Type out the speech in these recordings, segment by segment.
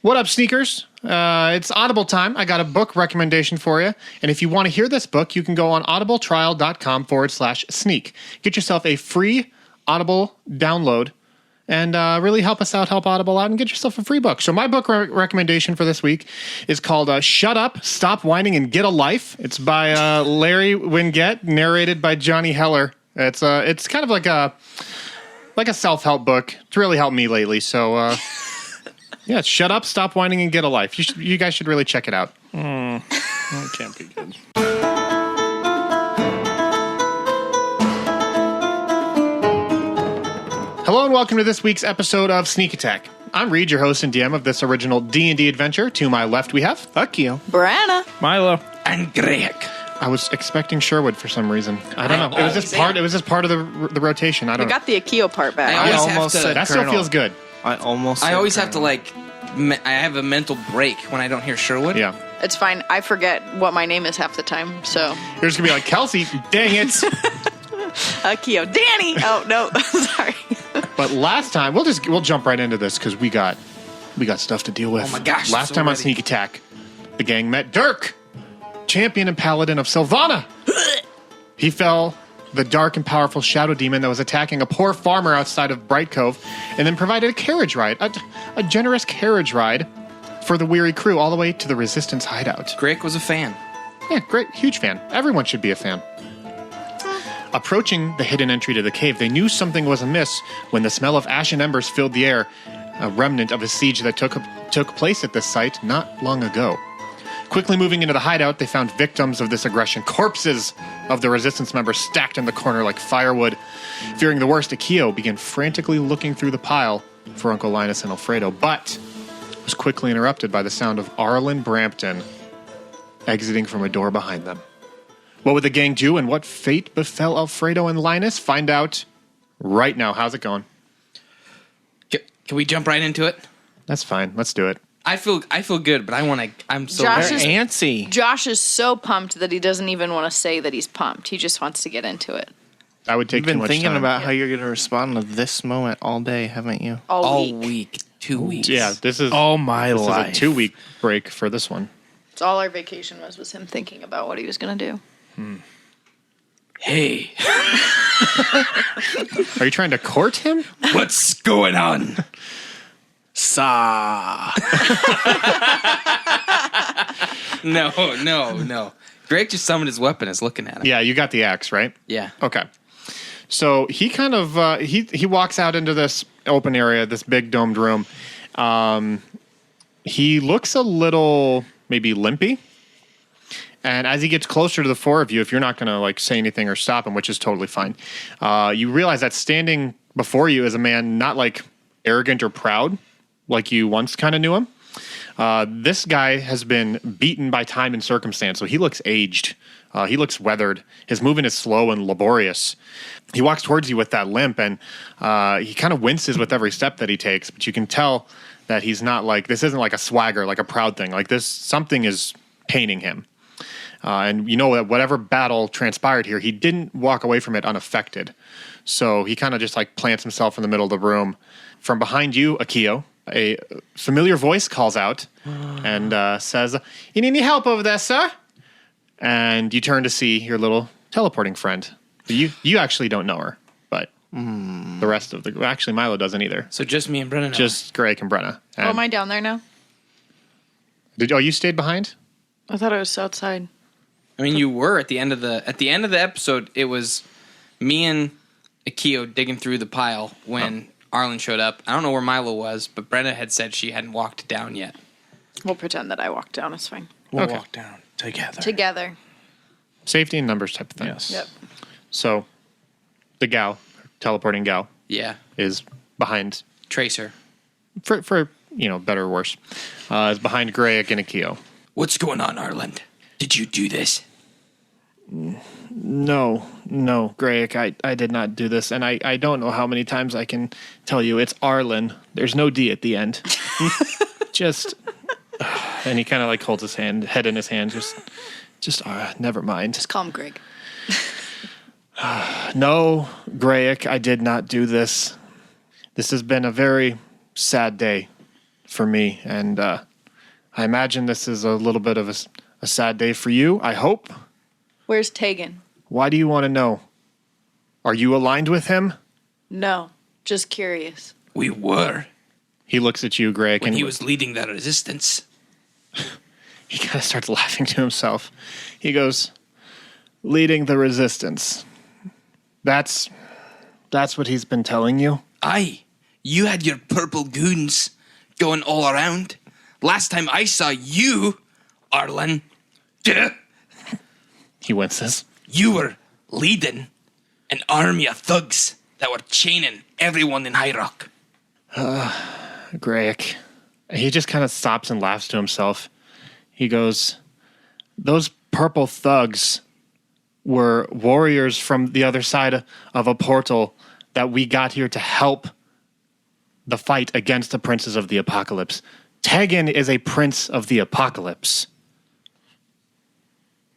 What up, sneakers? It's Audible time. I got a book recommendation for you. And if you want to hear this book, you can go on audibletrial.com/sneak. Get yourself a free Audible download and really help us out, help Audible out, and get yourself a free book. So my book recommendation for this week is called Shut Up, Stop Whining, and Get a Life. It's by Larry Winget, narrated by Johnny Heller. It's kind of like a self-help book. It's really helped me lately. So yeah, Shut Up, Stop Whining, and Get a Life. You guys should really check it out. That can't be good. Hello and welcome to this week's episode of Sneak Attack. I'm Reed, your host and DM of this original D&D adventure. To my left we have Akio, Brianna, Milo, and Greg. I was expecting Sherwood for some reason. I don't know. It was just part of the rotation. I don't we know. got the Akio part back. I almost said That still feels good. I always have to I have a mental break when I don't hear Sherwood. Yeah. It's fine. I forget what my name is half the time, so. You're just gonna be like, Kelsey, dang it. Akio. Danny! Oh, no. Sorry. But last time, we'll jump right into this because we got stuff to deal with. Oh my gosh, Last so time on ready. Sneak Attack, the gang met Dirk, champion and paladin of Sylvana. He fell the dark and powerful shadow demon that was attacking a poor farmer outside of Bright Cove, and then provided a carriage ride, a generous carriage ride for the weary crew all the way to the Resistance Hideout. Greg was a fan. Yeah, great, huge fan. Everyone should be a fan. Approaching the hidden entry to the cave, they knew something was amiss when the smell of ash and embers filled the air, a remnant of a siege that took place at this site not long ago. Quickly moving into the hideout, they found victims of this aggression, corpses of the resistance members stacked in the corner like firewood. Fearing the worst, Akio began frantically looking through the pile for Uncle Linus and Alfredo, but was quickly interrupted by the sound of Arlan Brampton exiting from a door behind them. What would the gang do, and what fate befell Alfredo and Linus? Find out right now. How's it going? Can we jump right into it? That's fine. Let's do it. I feel good, but I'm so Josh They're is- antsy. Josh is so pumped that he doesn't even want to say that he's pumped. He just wants to get into it. I would take You've too been much thinking time. about how you're going to respond to this moment all day, haven't you? all week. week, 2 weeks. Yeah, this is All my this life. is a 2-week break for this one. It's all our vacation was him thinking about what he was going to do. Hey, Are you trying to court him? what's going on? Sa. No. Greg just summoned his weapon. Is looking at him. Yeah, you got the axe, right? Yeah. Okay. So he kind of he walks out into this open area, this big domed room. He looks a little maybe limpy. And as he gets closer to the four of you, if you're not going to say anything or stop him, which is totally fine, you realize that standing before you is a man not arrogant or proud like you once kind of knew him. This guy has been beaten by time and circumstance, so he looks aged. He looks weathered. His movement is slow and laborious. He walks towards you with that limp, and he kind of winces with every step that he takes, but you can tell that he's not this isn't like a swagger, like a proud thing. Something is paining him. And you know that whatever battle transpired here, he didn't walk away from it unaffected. So he kind of just plants himself in the middle of the room. From behind you, Akio, a familiar voice calls out and says, "You need any help over there, sir?" And you turn to see your little teleporting friend. You actually don't know her, but the rest of actually Milo doesn't either. So just me and Brennan. now. Just Greg and Brenna. Oh, am I down there now? You stayed behind? I thought I was outside. I mean, you were at the end of the episode. It was me and Akio digging through the pile when Arlan showed up. I don't know where Milo was, but Brenna had said she hadn't walked down yet. We'll pretend that I walked down. It's fine. We'll Okay. walk down together. Together. Safety in numbers type of thing. Yes. Yep. So the teleporting gal, Yeah, is behind, Tracer. for better or worse, is behind Greg and Akio. What's going on, Arlan? Did you do this? No, Greg, I did not do this, and I don't know how many times I can tell you it's Arlan. There's no D at the end. Just, and he kind of holds his head in his hand, just never mind. Just call him Greg. No, Greg, I did not do this. This has been a very sad day for me, and I imagine this is a little bit of a sad day for you, I hope. Where's Tegan? Why do you want to know? Are you aligned with him? No, just curious. We were He looks at you, Greg, when and he was leading the resistance. he kind of starts laughing to himself. He goes, leading the resistance. That's what he's been telling you? Aye, you had your purple goons going all around. Last time I saw you, Arlan, He winces. you were leading an army of thugs that were chaining everyone in High Rock. Greg. He just kind of stops and laughs to himself. He goes, those purple thugs were warriors from the other side of a portal that we got here to help the fight against the princes of the apocalypse. Tegan is a prince of the apocalypse.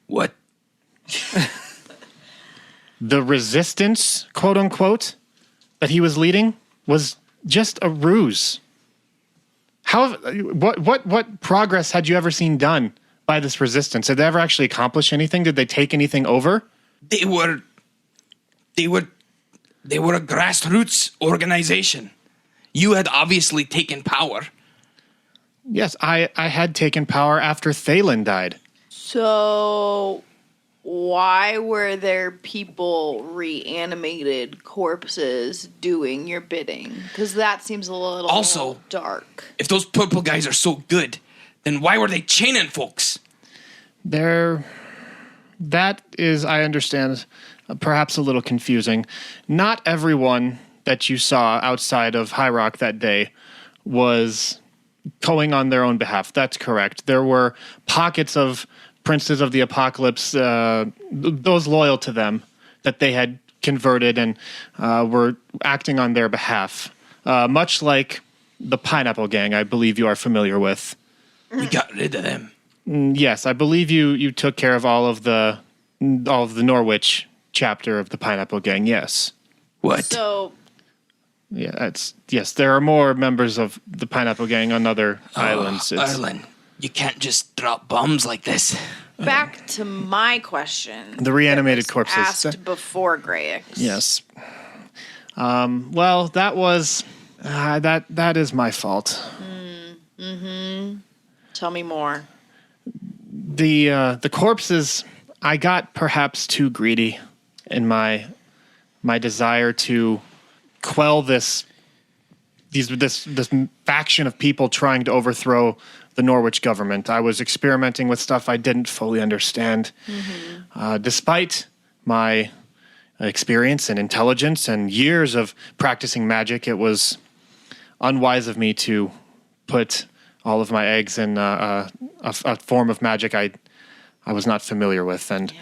What? The resistance, quote unquote, that he was leading was just a ruse. What progress had you ever seen done by this resistance? Did they ever actually accomplish anything? Did they take anything over? They were a grassroots organization. You had obviously taken power. Yes, I had taken power after Thalen died. So, why were there people reanimated corpses doing your bidding? Because that seems a little Also- dark. If those purple guys are so good, then why were they chaining folks? That is, I understand, perhaps a little confusing. Not everyone that you saw outside of High Rock that day was going on their own behalf. That's correct. There were pockets of princes of the apocalypse, those loyal to them, that they had converted and were acting on their behalf. Much like the Pineapple Gang, I believe you are familiar with. We got rid of them. Yes, I believe you took care of all of the Norwich chapter of the Pineapple Gang. Yes. What? So, Yeah, yes. There are more members of the Pineapple Gang on other islands. Arlan, you can't just drop bombs like this. back to my question. The reanimated that was corpses. asked before Greyix. Yes. Well, that was that is my fault. Tell me more. The corpses. I got perhaps too greedy in my desire to quell this faction of people trying to overthrow the Norwich government. I was experimenting with stuff I didn't fully understand. Despite my experience and intelligence and years of practicing magic, it was unwise of me to put all of my eggs in a form of magic I was not familiar with. And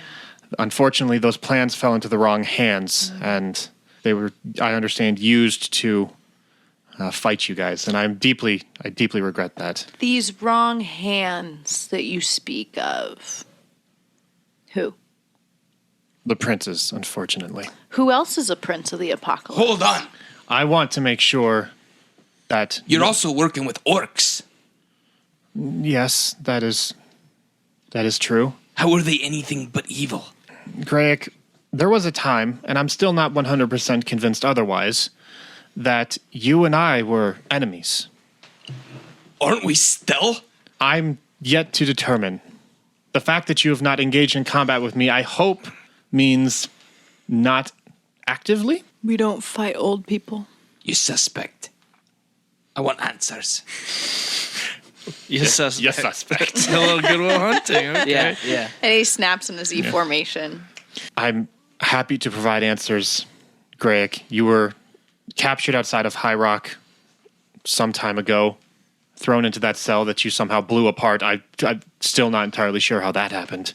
unfortunately, those plans fell into the wrong hands, and they were, I understand, used to fight you guys. And I deeply regret that. These wrong hands that you speak of. Who? The princes, unfortunately. Who else is a prince of the apocalypse? Hold on. I want to make sure that... You're also working with orcs. Yes, that is true. How are they anything but evil? Greyik, there was a time, and I'm still not 100% convinced otherwise, that you and I were enemies. Aren't we still? I'm yet to determine. The fact that you have not engaged in combat with me, I hope, means not actively? We don't fight old people. You suspect. I want answers. You suspect. Yes, suspect. A little good will hunting. Okay. Yeah. And he snaps in a Z formation. I'm happy to provide answers, Greyik. You were captured outside of High Rock some time ago, thrown into that cell that you somehow blew apart. I'm still not entirely sure how that happened.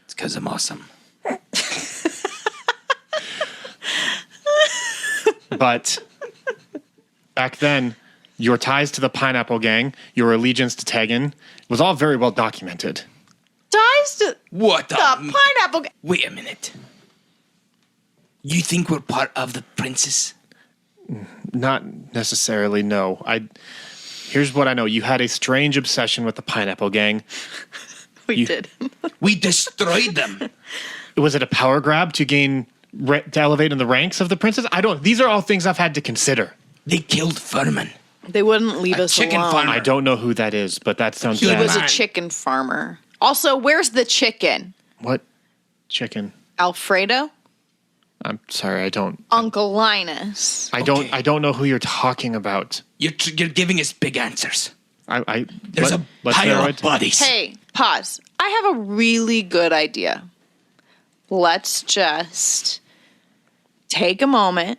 It's because I'm awesome. But back then, your ties to the Pineapple Gang, your allegiance to Tegan, was all very well documented. Ties to What the the... pineapple. Wait a minute. You think we're part of the princes? Not necessarily, no. Here's what I know. You had a strange obsession with the Pineapple Gang. We did. We destroyed them. Was it a power grab to gain to elevate in the ranks of the princes? These are all things I've had to consider. They killed Furman. They wouldn't leave us chicken alone. farmer. I don't know who that is, but that sounds He bad. was a Man. chicken farmer. Also, where's the chicken? What? Chicken. Alfredo? I'm sorry, I don't Uncle Linus. Okay. I don't know who you're talking about. You're giving us big answers. There's a let's pile narrow of it. bodies. Hey, pause. I have a really good idea. Let's just take a moment,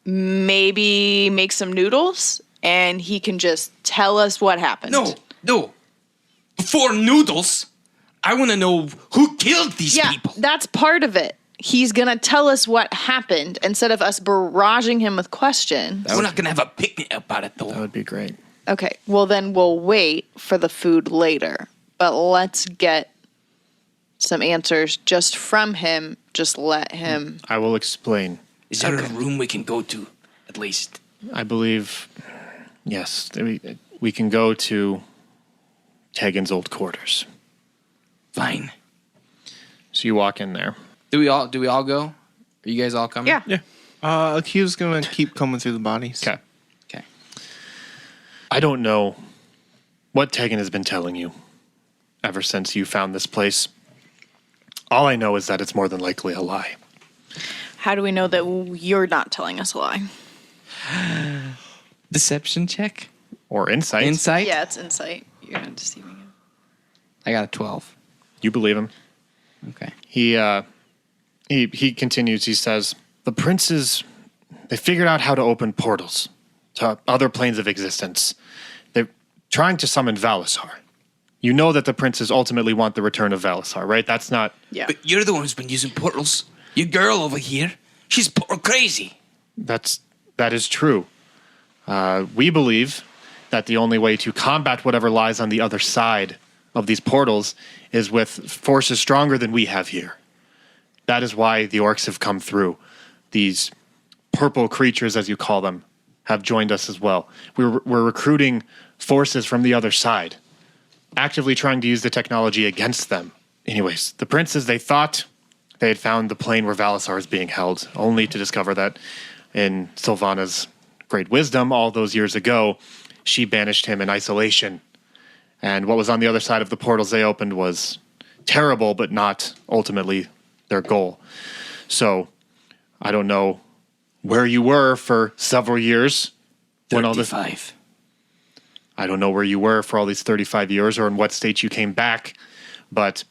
maybe make some noodles, and he can just tell us what happened. No. Before noodles, I want to know who killed these Yeah, people. that's part of it. He's going to tell us what happened instead of us barraging him with questions. We're not going to have a picnic about it, though. That would be great. Okay, well, then we'll wait for the food later. But let's get some answers just from him. Just let him. I will explain. Is there a room we can go to, at least? I believe, yes, we can go to Tegan's old quarters. Fine. So you walk in there. Do we all go? Are you guys all coming? Yeah. Yeah. Hugh's gonna keep coming through the bodies. Okay. Okay. I don't know what Tegan has been telling you ever since you found this place. All I know is that it's more than likely a lie. How do we know that you're not telling us a lie? Deception check. Or insight. Insight. Yeah, it's insight. You're not deceiving him. I got a 12. You believe him. Okay. He continues. He says, the princes, they figured out how to open portals to other planes of existence. They're trying to summon Valisar. You know that the princes ultimately want the return of Valisar, right? That's not... Yeah. But you're the one who's been using portals. Your girl over here, she's crazy. That is true. We believe that the only way to combat whatever lies on the other side of these portals is with forces stronger than we have here. That is why the orcs have come through. These purple creatures, as you call them, have joined us as well. We're recruiting forces from the other side, actively trying to use the technology against them. Anyways, the princes, they thought they had found the plane where Valisar is being held, only to discover that in Sylvana's great wisdom all those years ago, she banished him in isolation. And what was on the other side of the portals they opened was terrible, but not ultimately their goal. So I don't know where you were for several years. When all this, 35. I don't know where you were for all these 35 years or in what state you came back, but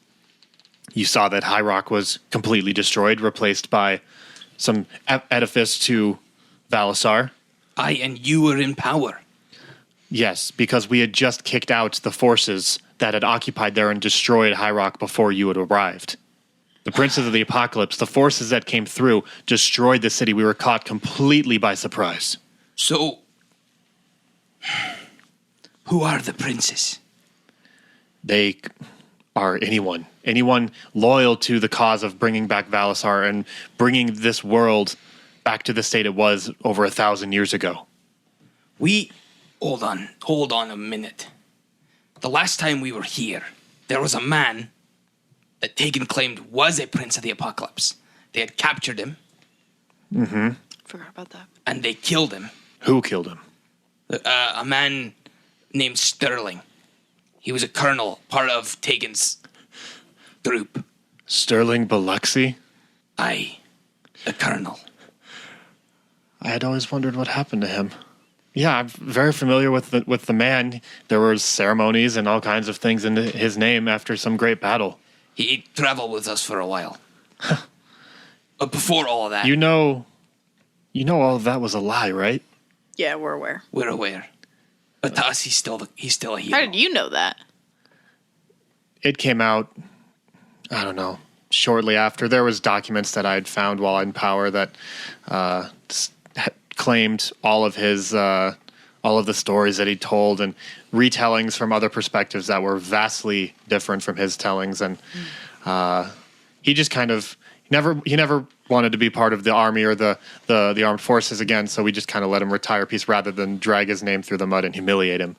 you saw that High Rock was completely destroyed, replaced by some edifice to Valisar. And you were in power. Yes, because we had just kicked out the forces that had occupied there and destroyed High Rock before you had arrived. The Princes of the Apocalypse, the forces that came through, destroyed the city. We were caught completely by surprise. So, who are the princes? They are anyone loyal to the cause of bringing back Valisar and bringing this world back to the state it was over 1,000 years ago. Hold on a minute. The last time we were here, there was a man that Tegan claimed was a prince of the apocalypse. They had captured him. Forgot about that. And they killed him. Who killed him? A man named Sterling. He was a colonel, part of Tegan's group. Sterling Biloxi? Aye, the colonel. I had always wondered what happened to him. Yeah, I'm very familiar with the man. There were ceremonies and all kinds of things in his name after some great battle. He traveled with us for a while. But before all of that, You know all of that was a lie, right? Yeah, we're aware. we're aware. But to us, he's still a hero. How did you know that? It came out, I don't know, shortly after. There was documents that I had found while in power that claimed all of the stories that he told and retellings from other perspectives that were vastly different from his tellings. And he just kind of he never wanted to be part of the army or the armed forces again, so we just kind of let him retire peace rather than drag his name through the mud and humiliate him.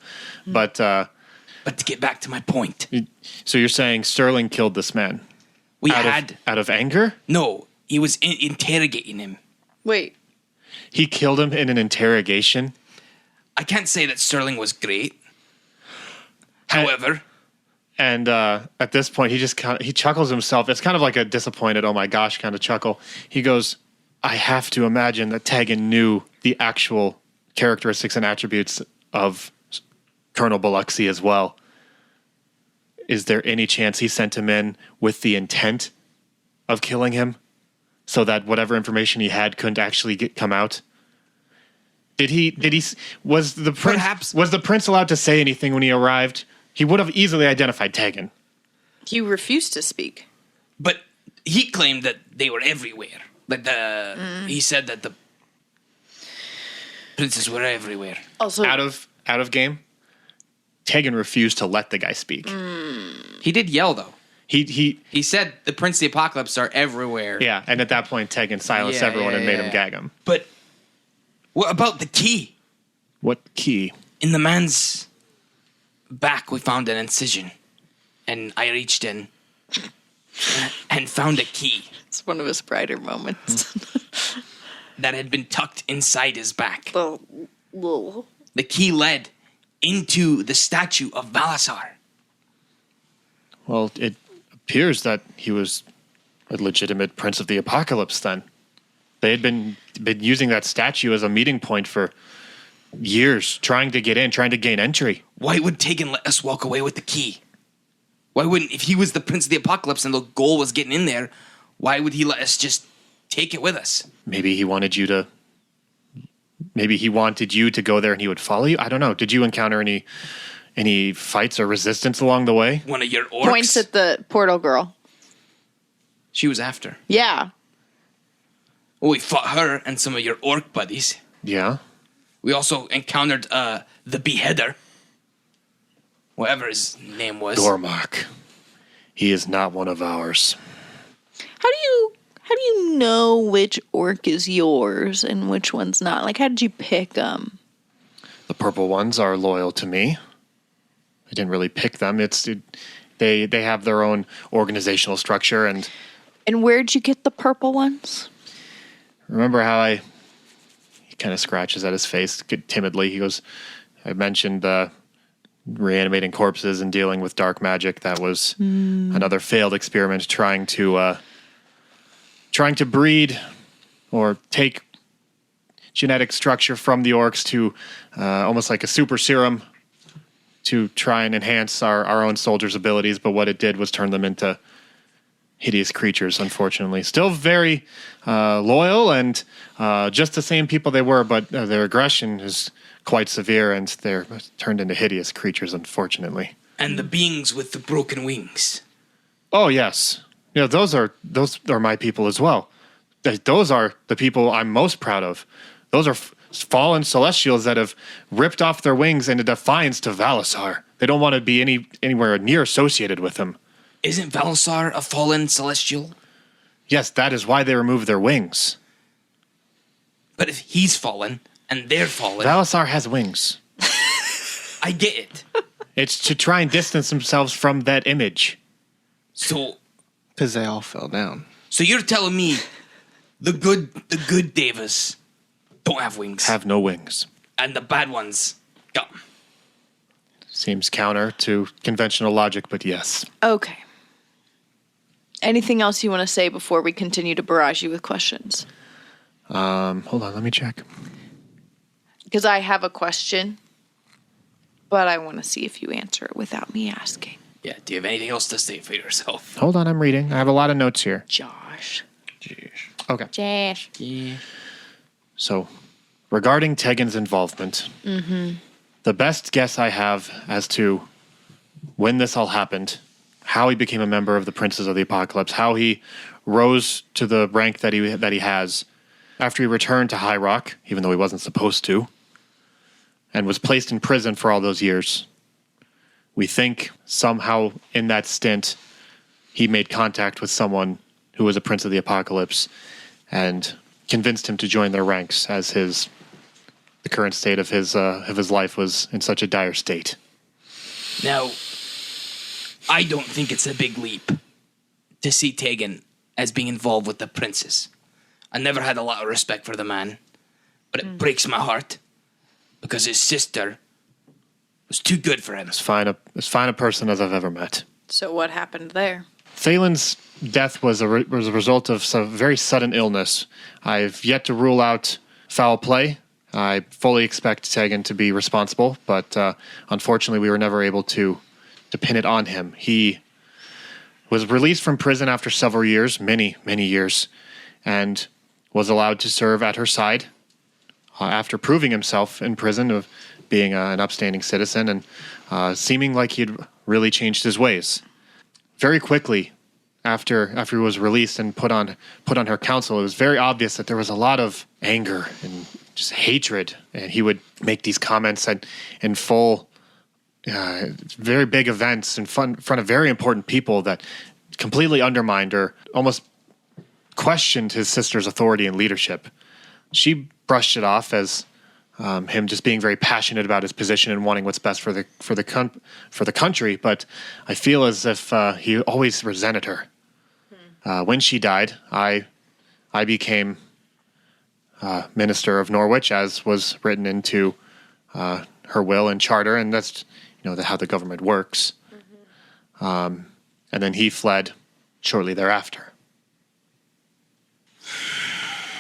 But to get back to my point, so you're saying Sterling killed this man out of anger? No, he was interrogating him. Wait. He killed him in an interrogation? I can't say that Sterling was great. However... And at this point, he chuckles himself. It's kind of like a disappointed, oh my gosh, kind of chuckle. He goes, I have to imagine that Tegan knew the actual characteristics and attributes of Colonel Biloxi as well. Is there any chance he sent him in with the intent of killing him so that whatever information he had couldn't actually come out? Was the prince allowed to say anything when he arrived? He would have easily identified Tegan. He refused to speak. But he claimed that they were everywhere. Like he said that the princes were everywhere. Also, Out of game, Tegan refused to let the guy speak. He did yell though. He said the Prince of the Apocalypse are everywhere. yeah, and at that point, Tegan silenced everyone and made him gag him. But what about the key? What key? In the man's back, we found an incision. And I reached in and found a key it's one of his brighter moments. that had been tucked inside his back. Little. The key led into the statue of Balasar. Well, it appears that he was a legitimate Prince of the Apocalypse then. They had been using that statue as a meeting point for years, trying to get in, trying to gain entry. Why would Tegan let us walk away with the key? Why wouldn't, if he was the Prince of the Apocalypse and the goal was getting in there, why would he let us just take it with us? Maybe he wanted you to go there and he would follow you? I don't know. Did you encounter any fights or resistance along the way? One of your orcs? Points at the portal girl. She was after. Yeah. Well, we fought her and some of your orc buddies. Yeah. We also encountered the beheader. Whatever his name was. Dormark. He is not one of ours. How do you know which orc is yours and which one's not? Like, how did you pick them? The purple ones are loyal to me. I didn't really pick them. They have their own organizational structure. And where'd you get the purple ones? remember how he kind of scratches at his face timidly. He goes, I mentioned reanimating corpses and dealing with dark magic. That was another failed experiment trying to breed or take genetic structure from the orcs to almost like a super serum to try and enhance our own soldiers' abilities. But what it did was turn them into hideous creatures, unfortunately. Still very loyal and just the same people they were, but their aggression is quite severe, and they're turned into hideous creatures, unfortunately. And the beings with the broken wings. Oh, yes. Yeah, those are my people as well. Those are the people I'm most proud of. Those are fallen celestials that have ripped off their wings in a defiance to Valasar. They don't want to be anywhere near associated with him. Isn't Valasar a fallen celestial? Yes, that is why they removed their wings. But if he's fallen and they're fallen... Valasar has wings. I get it. It's to try and distance themselves from that image. So... Because they all fell down. So you're telling me the good Davis don't have wings. Have no wings. And the bad ones got them. Seems counter to conventional logic, but yes. Okay. Anything else you want to say before we continue to barrage you with questions? Hold on, let me check. Because I have a question, but I want to see if you answer it without me asking. Yeah, do you have anything else to say for yourself? Hold on, I'm reading. I have a lot of notes here. Josh. Okay. Josh. Yeah. So, regarding Tegan's involvement, the best guess I have as to when this all happened, how he became a member of the Princes of the Apocalypse, how he rose to the rank that he has after he returned to High Rock, even though he wasn't supposed to, and was placed in prison for all those years. We think somehow in that stint he made contact with someone who was a Prince of the Apocalypse, and convinced him to join their ranks as the current state of his life was in such a dire state. Now, I don't think it's a big leap to see Tegan as being involved with the princess. I never had a lot of respect for the man, but it breaks my heart because his sister was too good for him. As fine a person as I've ever met. So what happened there? Thalen's death was a result of some very sudden illness. I've yet to rule out foul play. I fully expect Tegan to be responsible, but unfortunately we were never able to pin it on him. He was released from prison after several years, many years, and was allowed to serve at her side after proving himself in prison of being an upstanding citizen and seeming like he'd really changed his ways. Very quickly, after he was released and put on her council, it was very obvious that there was a lot of anger and just hatred, and he would make these comments in full, very big events in front of very important people that completely undermined or almost questioned his sister's authority and leadership. She brushed it off as him just being very passionate about his position and wanting what's best for the country. But I feel as if he always resented her. When she died, I became minister of Norwich, as was written into her will and charter, and that's how the government works. And then he fled shortly thereafter.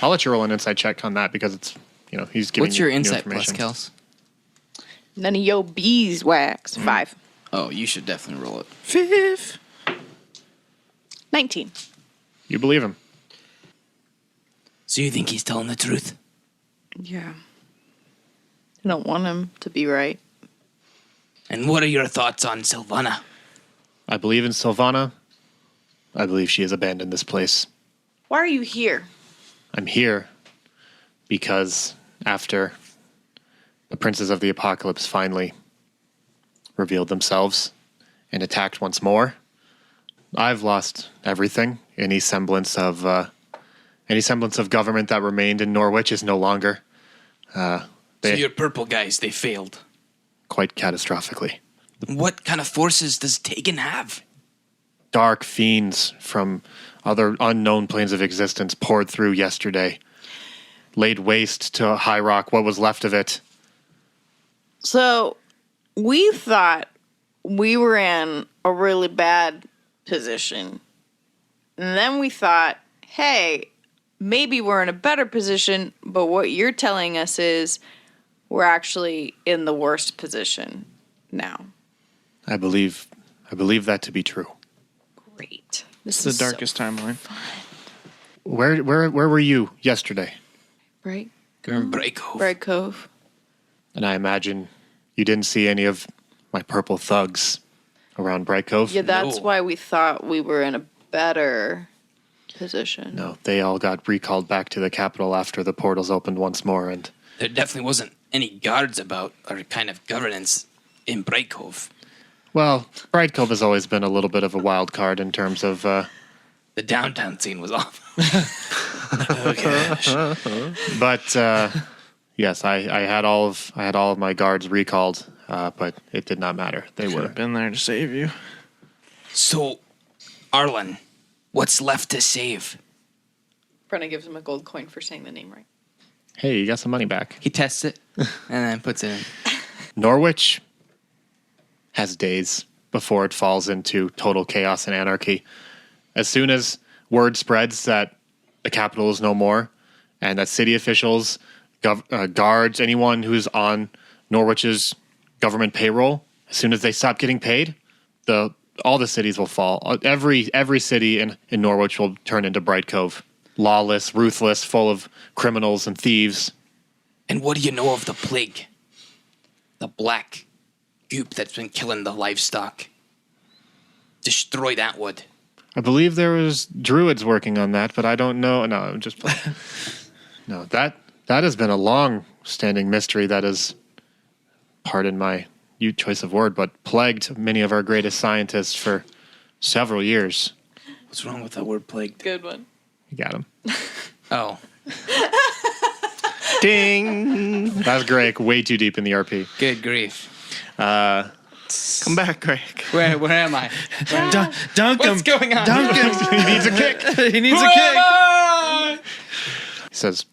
I'll let you roll an insight check on that because it's he's giving. What's your you new insight plus, information. Kels? None of your beeswax. 5. Oh, you should definitely roll it. 19. You believe him. So you think he's telling the truth? Yeah. I don't want him to be right. And what are your thoughts on Sylvana? I believe in Sylvana. I believe she has abandoned this place. Why are you here? I'm here because after the princes of the apocalypse finally revealed themselves and attacked once more, I've lost everything. Any semblance of government that remained in Norwich is no longer. So your purple guys, they failed. Quite catastrophically. What kind of forces does Tegan have? Dark fiends from other unknown planes of existence poured through yesterday, laid waste to High Rock, what was left of it. So we thought we were in a really bad position. And then we thought, hey, maybe we're in a better position, but what you're telling us is we're actually in the worst position now. I believe that to be true. Great. It's the darkest timeline. Where were you yesterday? Right? Break Cove. Bright Cove. And I imagine you didn't see any of my purple thugs around Bright Cove? Yeah, that's No. why we thought we were in a better position. No, they all got recalled back to the capital after the portals opened once more, and There definitely wasn't any guards about or kind of governance in Bright Cove. well, Bright Cove has always been a little bit of a wild card in terms of The downtown scene was off. but yes, I had all of my guards recalled, but it did not matter. They Should were have been there to save you. So, Arlan, what's left to save? Brenna gives him a gold coin for saying the name right. Hey, you got some money back. He tests it and then puts it in. Norwich has days before it falls into total chaos and anarchy. As soon as word spreads that the capital is no more and that city officials, guards, anyone who's on Norwich's government payroll, as soon as they stop getting paid, all the cities will fall. Every city in Norwich will turn into Bright Cove. Lawless, ruthless, full of criminals and thieves. And what do you know of the plague? The black goop that's been killing the livestock. Destroy that wood. I believe there was druids working on that, but I don't know. No, I'm just no. That has been a long-standing mystery that has, pardon my choice of word, but plagued many of our greatest scientists for several years. What's wrong with that word plague? Good one. You got him. Oh, Ding! That's Greg, way too deep in the RP. good grief. Come back, Greg. Where am I? Dunk him. What's going on? Dunk him. He needs a kick. He needs a kick. He says,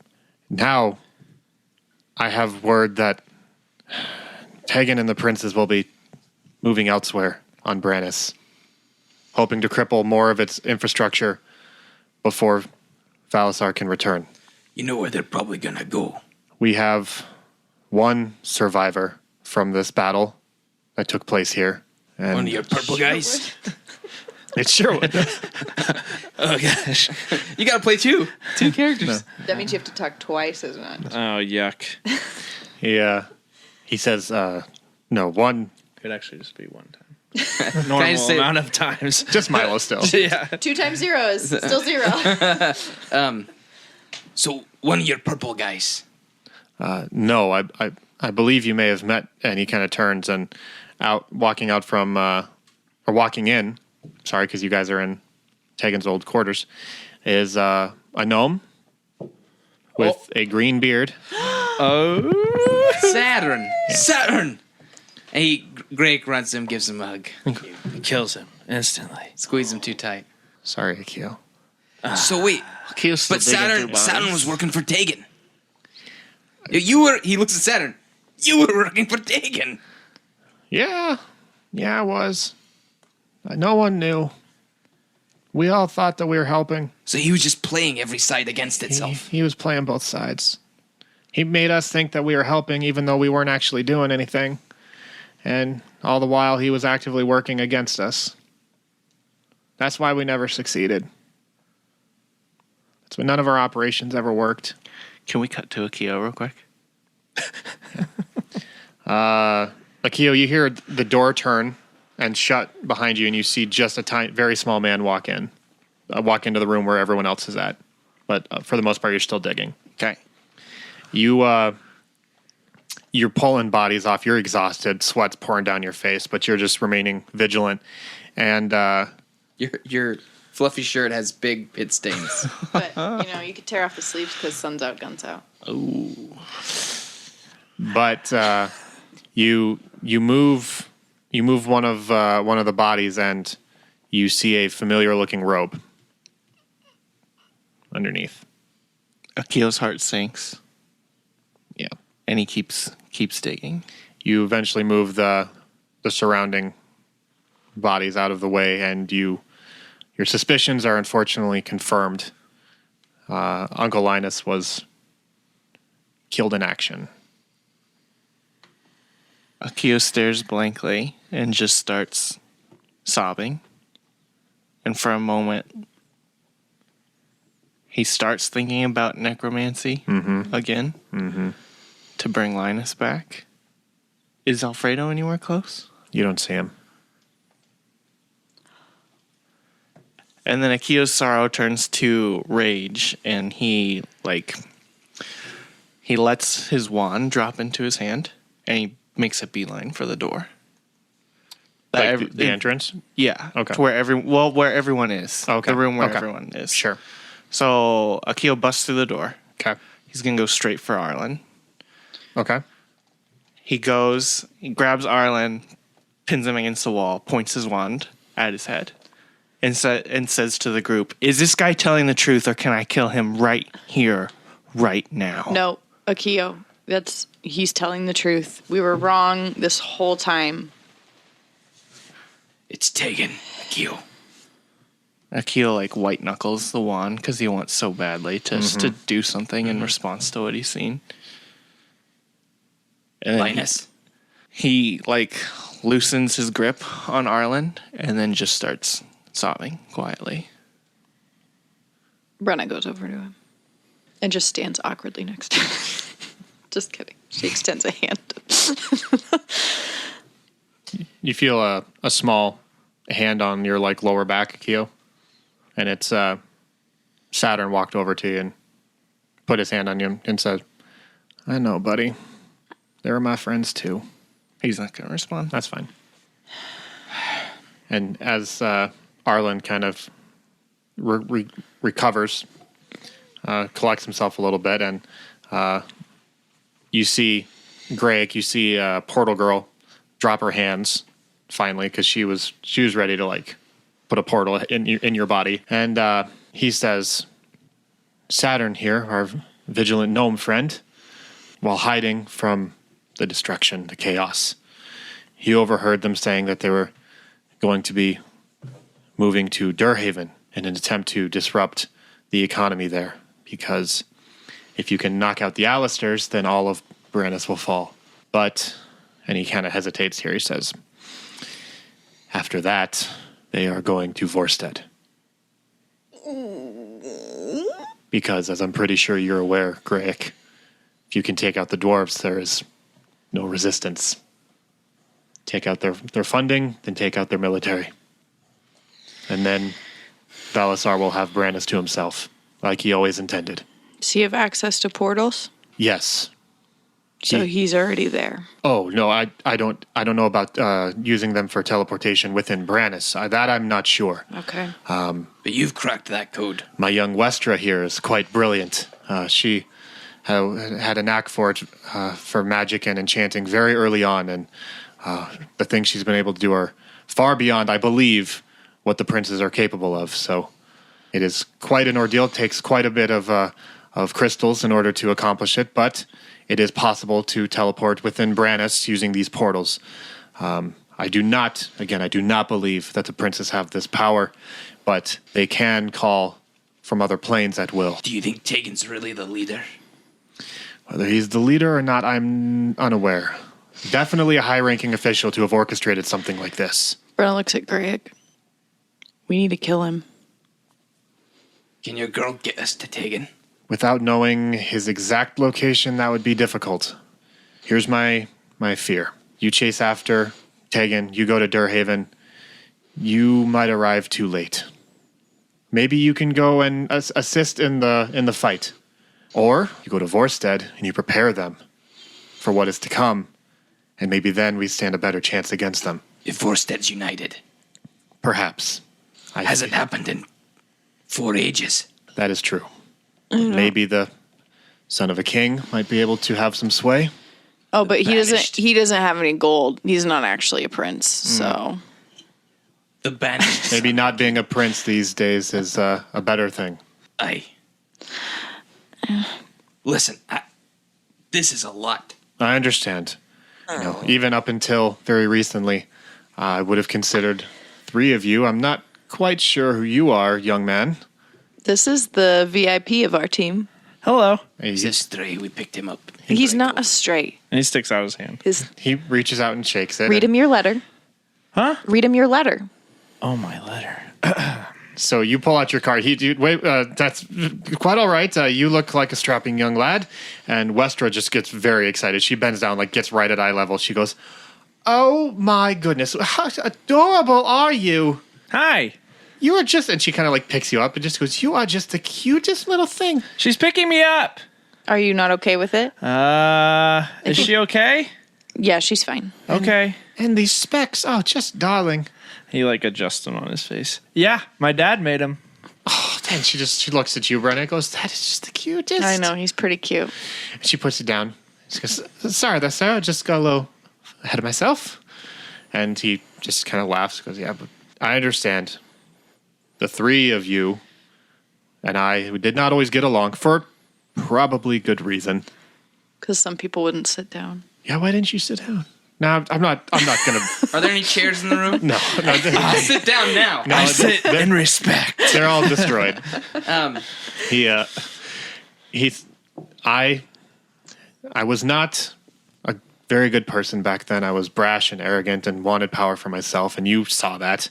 now I have word that Tegan and the princes will be moving elsewhere on Brannis, hoping to cripple more of its infrastructure before Valasar can return. You know where they're probably gonna go. We have one survivor from this battle that took place here. And One of your purple guys. it's Sherwood. Oh gosh. You got to play two characters. That means you have to talk twice as much. Oh yuck. He says, no, one, Could actually just be one time. I Normal just say- amount of times. just Milo still. Yeah. 2 times 0 is still 0. So one of your purple guys. No, I believe you may have met, and he kind of turns and walking in, sorry, because you guys are in Tegan's old quarters, is a gnome with a green beard. Saturn. And Greg runs him, gives him a hug, He kills him instantly. squeeze him too tight. Sorry, Akio. So wait, Keel's still but digging through Saturn bodies. was working for Tegan. He looks at Saturn. You were working for Tegan. Yeah, it was. No one knew. We all thought that we were helping. So he was just playing every side against itself. He was playing both sides. He made us think that we were helping, even though we weren't actually doing anything. And all the while, he was actively working against us. That's why we never succeeded. That's why none of our operations ever worked. Can we cut to Akio real quick? Akio, you hear the door turn and shut behind you, and you see just a very small man walk into the room where everyone else is at. But for the most part, you're still digging. Okay. You're pulling bodies off. You're exhausted. Sweat's pouring down your face, but you're just remaining vigilant. And Your fluffy shirt has big pit stains. But, you could tear off the sleeves because sun's out, guns out. but you move one of the bodies, and you see a familiar looking robe underneath. Akio's heart sinks, Yeah. and he keeps digging. You eventually move the surrounding bodies out of the way, and your suspicions are unfortunately confirmed. Uncle Linus was killed in action. Akio stares blankly and just starts sobbing. And for a moment, he starts thinking about necromancy again to bring Linus back. Is Alfredo anywhere close? You don't see him. And then Akio's sorrow turns to rage, and he lets his wand drop into his hand, and he makes a beeline for the door. Like the entrance? Yeah. Okay. To where everyone is. Okay. The room where Okay. everyone is. Sure. So Akio busts through the door. Okay. He's gonna go straight for Arlan. Okay. He grabs Arlan, pins him against the wall, points his wand at his head, and says to the group, "Is this guy telling the truth, or can I kill him right here, right now?" No, Akio, he's telling the truth. We were wrong this whole time. It's Tegan, Akio. Akio white knuckles the wand because he wants so badly to do something in response to what he's seen. And then Linus. he loosens his grip on Arlan and then just starts sobbing quietly. Brenna goes over to him and just stands awkwardly next to him. Just kidding. She extends a hand. You feel a small hand on your lower back, Akio, and it's Saturn walked over to you and put his hand on you and said, "I know, buddy. They were my friends too." He's not going to respond. That's fine. And as Arlan kind of recovers, collects himself a little bit, and you see Greg, you see Portal Girl drop her hands finally because she was ready to like put a portal in your body, and he says, "Saturn here, our vigilant gnome friend, while hiding from the destruction, the chaos, he overheard them saying that they were going to be moving to Durhaven in an attempt to disrupt the economy there, because if you can knock out the Alistairs, then all of Brandis will fall. But," and he kind of hesitates here, he says, "after that, they are going to Vorsted. Because, as I'm pretty sure you're aware, Greg, if you can take out the dwarves, there is no resistance. Take out their funding, then take out their military. And then Balasar will have Brandis to himself, like he always intended." Does he have access to portals? Yes. So he's already there. Oh no, I don't know about using them for teleportation within Brandis. That I'm not sure. Okay. But you've cracked that code. My young Westra here is quite brilliant. She had a knack for it, for magic and enchanting very early on, and the things she's been able to do are far beyond, I believe, what the princes are capable of. So it is quite an ordeal. It takes quite a bit of crystals in order to accomplish it, but it is possible to teleport within Brandis using these portals. I do not believe that the princes have this power, but they can call from other planes at will. Do you think Tegan's really the leader? Whether he's the leader or not, I'm unaware. Definitely a high-ranking official to have orchestrated something like this. Brenna looks at Greg. We need to kill him. Can your girl get us to Tegan? Without knowing his exact location, that would be difficult. Here's my fear. You chase after Tegan, you go to Durhaven, you might arrive too late. Maybe you can go and assist in the fight. Or you go to Vorsted and you prepare them for what is to come, and maybe then we stand a better chance against them. If Vorsted's united. Perhaps. Hasn't happened in 4 ages. That is true. Maybe the son of a king might be able to have some sway. Oh, but Banished. he doesn't have any gold. He's not actually a prince, so The banished. Maybe not being a prince these days is a better thing. Aye. Listen, this is a lot. I understand. You know, even up until very recently, I would have considered 3 of you. I'm not quite sure who you are, young man. this is the VIP of our team. Hello. He's a stray. We picked him up. He's not a stray. And he sticks out his hand. He reaches out and shakes it. Read him your letter. Huh? Read him your letter. Oh, my letter. So you pull out your card. That's quite all right. You look like a strapping young lad. And Westra just gets very excited. She bends down, like gets right at eye level. She goes, "Oh my goodness, how adorable are you? Hi. You are just," and she kind of like picks you up and just goes, "You are just the cutest little thing." She's picking me up. Are you not okay with it? Is she okay? Yeah, she's fine. Okay. And these specs, oh, just darling. He like adjusts them on his face. Yeah, my dad made him. Oh, and she looks at you, Brenna, and goes, "That is just the cutest." I know, he's pretty cute. And she puts it down. She goes, "Sorry, that's I just got a little ahead of myself." And he just kind of laughs. Goes, "Yeah, but I understand. The 3 of you and I did not always get along for probably good reason." Because some people wouldn't sit down. Yeah, why didn't you sit down? No, I'm not gonna. Are there any chairs in the room? No, Sit down now. I sit in respect. they're all destroyed. Um, I was not a very good person back then. I was brash and arrogant and wanted power for myself, and you saw that.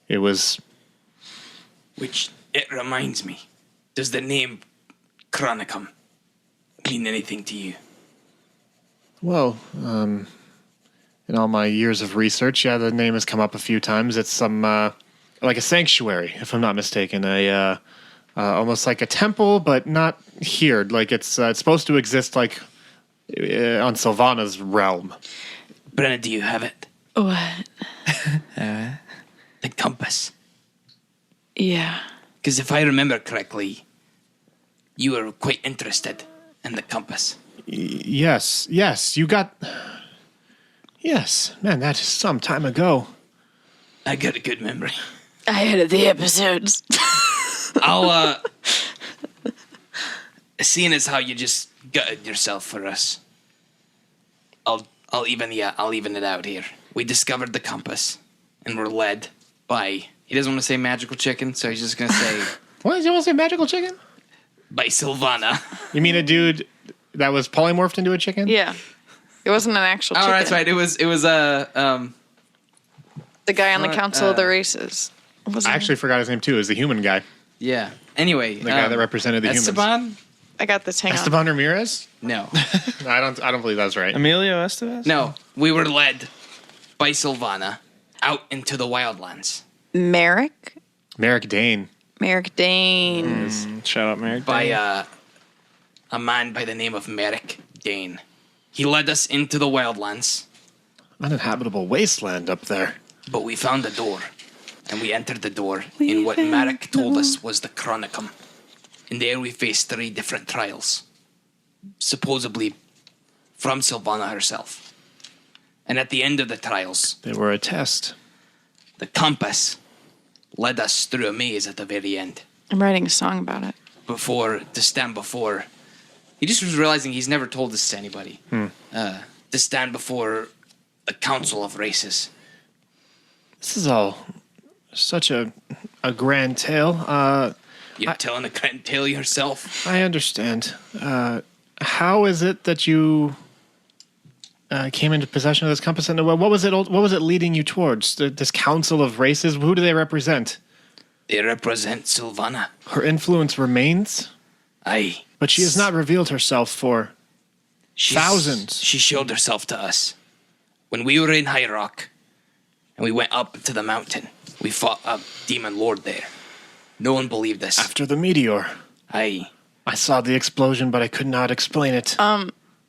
It was. Which, it reminds me, does the name Chronicum mean anything to you? Well, in all my years of research, yeah, the name has come up a few times. It's some like a sanctuary, if I'm not mistaken, almost like a temple, but not here. Like it's supposed to exist like on Sylvana's realm. Brenna, do you have it? What? The compass. Yeah. Because if I remember correctly, you were quite interested in the compass. Yes, you got. Yes, man, that is some time ago. I got a good memory. I edit the episodes. I'll, seeing as how you just gutted yourself for us, I'll even it out here. We discovered the compass, and we're led by He doesn't want to say magical chicken, so he's just gonna say What? You want to say magical chicken? Sylvana. You mean a dude that was polymorphed into a chicken? Yeah. It wasn't an actual Oh, chicken. that's right. It was The guy on the Council of the Races. What was I his actually forgot his name too. Is the human guy, yeah. Anyway, the guy that represented the humans. Esteban? name? I got this. Hang on. Esteban Ramirez? No. No, I don't believe that's right. Emilio Estevez? No. We were led by Sylvana out into the wildlands Merrick? Merrick Dane. Merrick Dane. Shout out, Merrick. by a man by the name of Merrick Dane. He led us into the wildlands, Uninhabitable wasteland up there. but we found a door, and we entered the door in what Merrick told us was the Chronicum. And there we faced 3 different trials, supposedly from Sylvana herself. And at the end of the trials, They were a test. the compass led us through a maze at the very end. I'm writing a song about it. To stand before He just was realizing he's never told this to anybody. a council of races. This is all such a grand tale. You're telling a grand tale yourself. I understand. How is it that you came into possession of this compass? And what was it leading you towards? This council of races? Who do they represent? They represent Sylvana. Her influence remains, Aye. but she has not revealed herself for thousands. She showed herself to us. When we were in High Rock, and we went up to the mountain, we fought a demon lord there. No one believed us. After the meteor. Aye. I saw the explosion, but I could not explain it.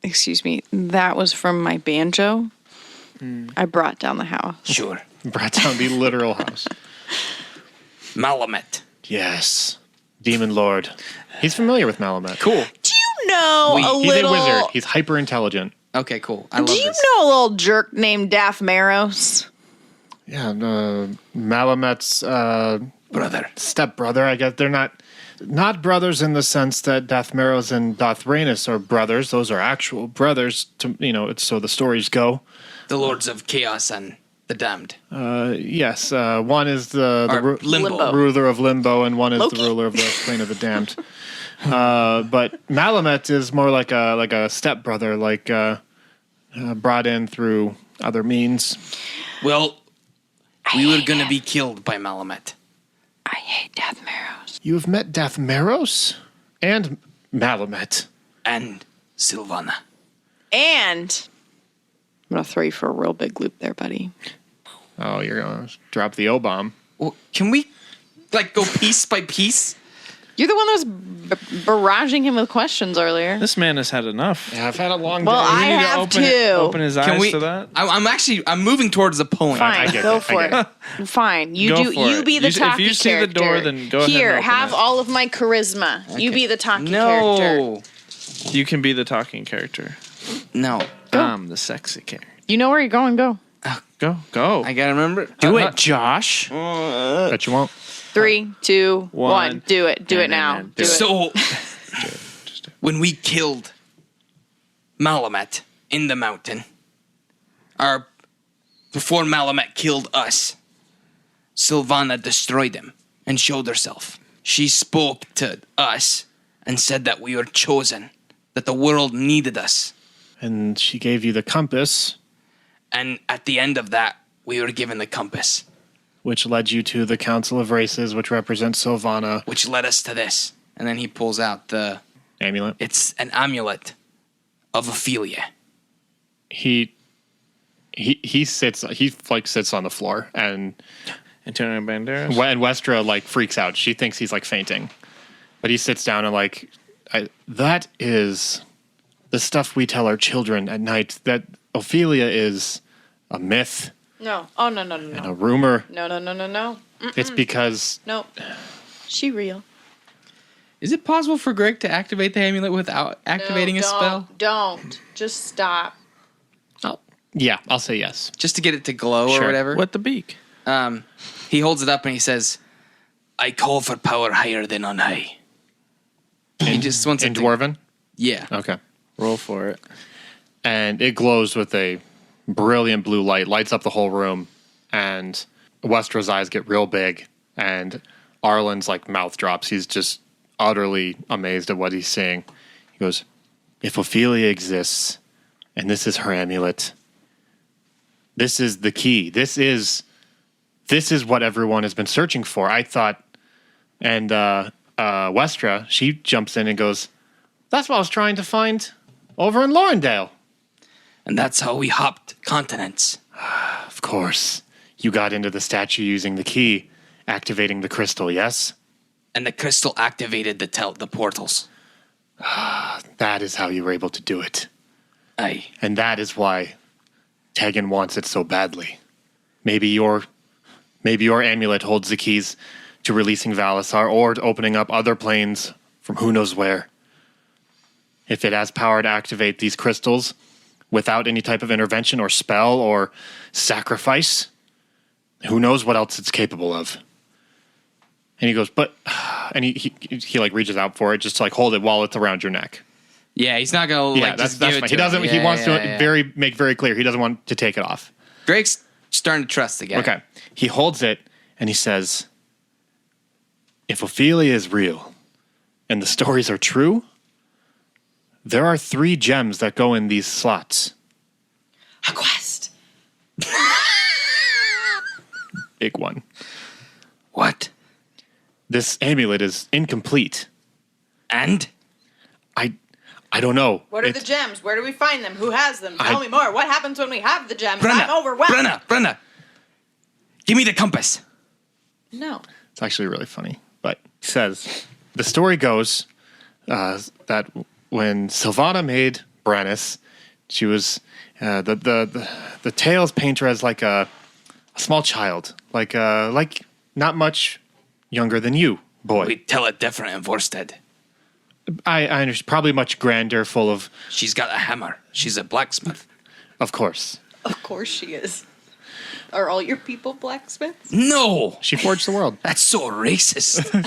Excuse me. That was from my banjo. I brought down the house. Sure. Brought down the literal house. Malamet. Yes. Demon Lord. He's familiar with Malamet. Cool. Do you know a He's little? a wizard. He's hyper intelligent. Okay, cool. I love Do you this. know a little jerk named Daphmaros? Yeah, Malamet's Brother. stepbrother. I guess they're not brothers in the sense that Dathmeros and Dothranus are brothers. Those are actual brothers. So the stories go. The lords of chaos and the damned. Yes, one is the Limbo. ruler of Limbo, and one is Loki? the ruler of the plane of the damned. But Malamet is more like a stepbrother, brought in through other means. Well, we were going to be killed by Malamet. I hate Daphmaros. You have met Dathmeros and Malamet. And Sylvana. And I'm gonna throw you for a real big loop there, buddy. Oh, you're gonna drop the O-bomb. Well, can we go piece by piece? You're the one that was barraging him with questions earlier. This man has had enough. Yeah, I've had a long Well, day. I You need to have open too. Open his eyes Can we? to that. I'm moving towards the point. Fine, I get go it, I for get it. Fine, you Go do. for You it. be the If talkie you see the character. door, then go ahead and Here, open have it. all of my charisma. You be the talkie character. No. You can be the talking character. No. I'm the sexy character. You know where you're going. Go. Go. I gotta remember. Do it, Josh. Bet you won't. 3, 2, 1. One. Do it. Do it now. Do it. So, when we killed Malamet in the mountain, before Malamet killed us, Sylvana destroyed him and showed herself. She spoke to us and said that we were chosen, that the world needed us. And she gave you the compass, And at the end of that, we were given the compass, which led you to the Council of Races, which represents Sylvana. which led us to this. And then he pulls out the. Amulet. It's an amulet of Ophelia. He sits on the floor, and Antonio Banderas. Westra freaks out. She thinks he's fainting, but he sits down and that is the stuff we tell our children at night. That Ophelia is a myth No. Oh no and a rumor. no. It's because Nope. She real. Is it possible for Greg to activate the amulet without activating a spell? Don't. Just stop. Yeah, I'll say yes. Just to get it to glow Sure. or whatever? What the beak? He holds it up and he says, I call for power higher than on high. he just wants In it to... Dwarven? Yeah. Okay. Roll for it. And it glows with a brilliant blue light, lights up the whole room, and Westra's eyes get real big, and Arlen's like mouth drops. He's just utterly amazed at what he's seeing. He goes, if Ophelia exists, and this is her amulet, this is the key. This is what everyone has been searching for. I thought, and Westra, she jumps in and goes, that's what I was trying to find over in Laurendale. And that's how we hopped continents. Of course. You got into the statue using the key, activating the crystal, yes? And the crystal activated the portals. That is how you were able to do it. Aye. And that is why Tegan wants it so badly. Maybe your amulet holds the keys to releasing Valisar or to opening up other planes from who knows where. If it has power to activate these crystals without any type of intervention or spell or sacrifice, who knows what else it's capable of. And he goes, but, and he like reaches out for it just to like hold it while it's around your neck. Yeah, he's not going to Yeah, like that's just give it fine. to He doesn't. him. He Yeah, wants yeah, to yeah. make very clear he doesn't want to take it off. Greg's starting to trust the guy. Okay. He holds it and he says, if Ophelia is real and the stories are true, there are 3 gems that go in these slots. A quest. Big one. What? This amulet is incomplete. And? I don't know. What are the gems? Where do we find them? Who has them? Tell me more. What happens when we have the gems? Brenna, I'm overwhelmed. Brenna, give me the compass. No. It's actually really funny. But he says, the story goes that when Sylvana made Brannis, she was the tales paint her as like a small child, like not much younger than you, boy. We tell it different in Vorsted. I understand. Probably much grander, full of, She's got a hammer. She's a blacksmith. of course. Of course she is. Are all your people blacksmiths? No! She forged the world. That's so racist.